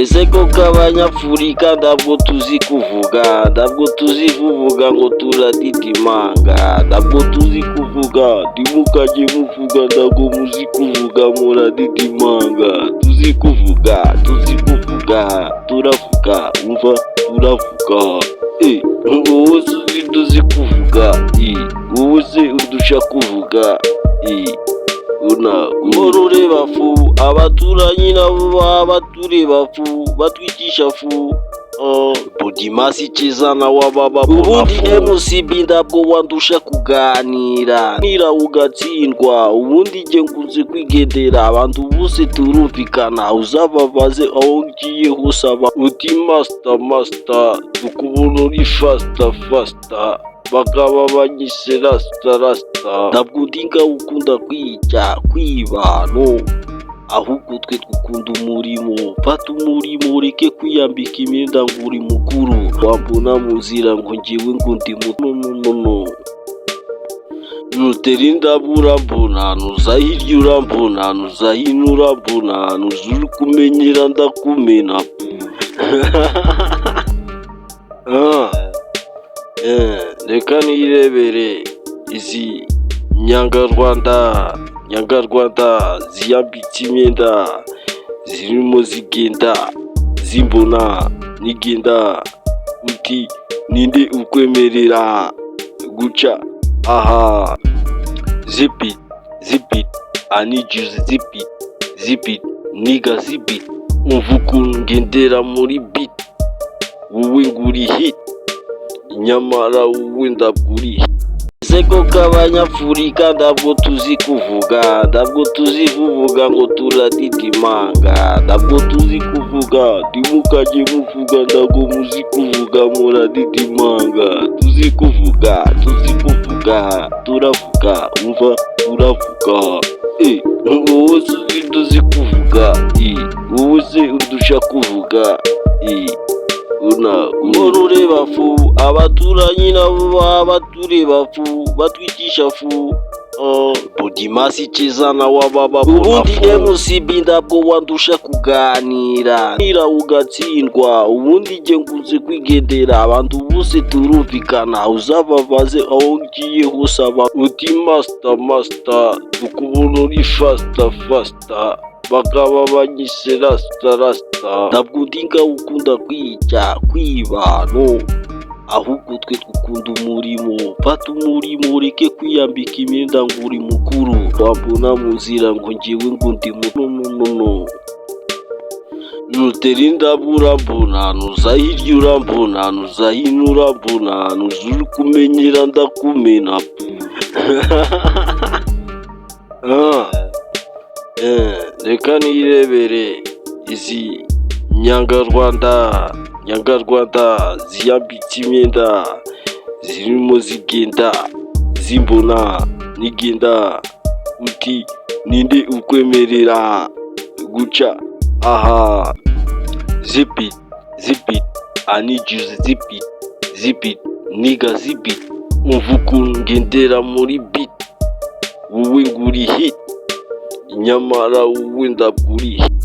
Ese koko abanyafurika ntabwo tuzi kuvuga, ntabwo tuzi kuvuga ngo turadidimanga, ntabwo tuzi kuvuga, ntimukajye muvuga ntabwo muzi kuvuga muradidimanga, tuzi kuvuga, turavuga, umva turavuga, wowe se tuzi kuvuga, wowe se undusha kuvuga, uhora ureba fu, abaturanyi nabo baba batureba fu, batwigisha fu, Bodimasi cyiza nawe ababa ubundi MCB ntabwo wandusha kuganira, nira ugatsindwa, ubundi jye nkunze kwigendera, abantu bose turumvikana, uzababaze aho ngiye hose uti master, tukubona uri faster, bakaba banyise rasta, ntabwo ndinga ukunda kwiba, no, ahubwo twe dukunda umurimo, fata umurimo ureke kwiyambika imyenda ngo uri mukuru, wambona mu nzira ngo njyewe ngo ndi muto, no, nutera indabo urambona, nuza hirya urambona, nuza hino urambona, nuza uri kumenyera ndakumena, reka nirebere izi nyangarwanda ziyambitse imyenda zirimo zigenda zimbona nigenda uti ninde ukwemerera guca aha, zip it, I need you zip it, nigga zip it, umva ukuntu ngendera muri beat, wowe nguri hit, nyamara wowe ndaburi hit. Ese koko abanyafurika ntabwo tuzi kuvuga, ntabwo tuzi kuvuga ngo turadidimanga, ntabwo tuzi kuvuga, ntimukajye muvuga ntabwo muzi kuvuga muradidimanga, tuzi kuvuga, turavuga, umva turavuga, wowe se tuzi kuvuga, wowe se undusha kuvuga, uhora ureba fu, abaturanyi nabo baba batureba fu, batwigisha fu, Bodimasi cyiza nawe ababa ubundi MCB ntabwo wandusha kuganira, nira ugatsindwa, ubundi jye nkunze kwigendera, abantu bose turumvikana, uzababaze aho ngiye hose uti master, tukubona uri faster, bakaba banyise rasta, ntabwo ndinga ukunda kwiba, no, ahubwo twe dukunda umurimo, fata umurimo ureke kwiyambika imyenda ngo uri mukuru, wambona mu nzira ngo njyewe ngo ndi muto, no, nutera indabo urambona, nuza hirya urambona, nuza hino urambona, nuza uri kumenyera ndakumena, reka nirebere izi nyangarwanda ziyambitse imyenda zirimo zigenda zimbona nigenda uti ninde ukwemerera guca aha, zip it, I need you zip it, nigga zip it, umva ukuntu ngendera muri beat, wowe nguri hit, nyamara wowe ndaburi hit.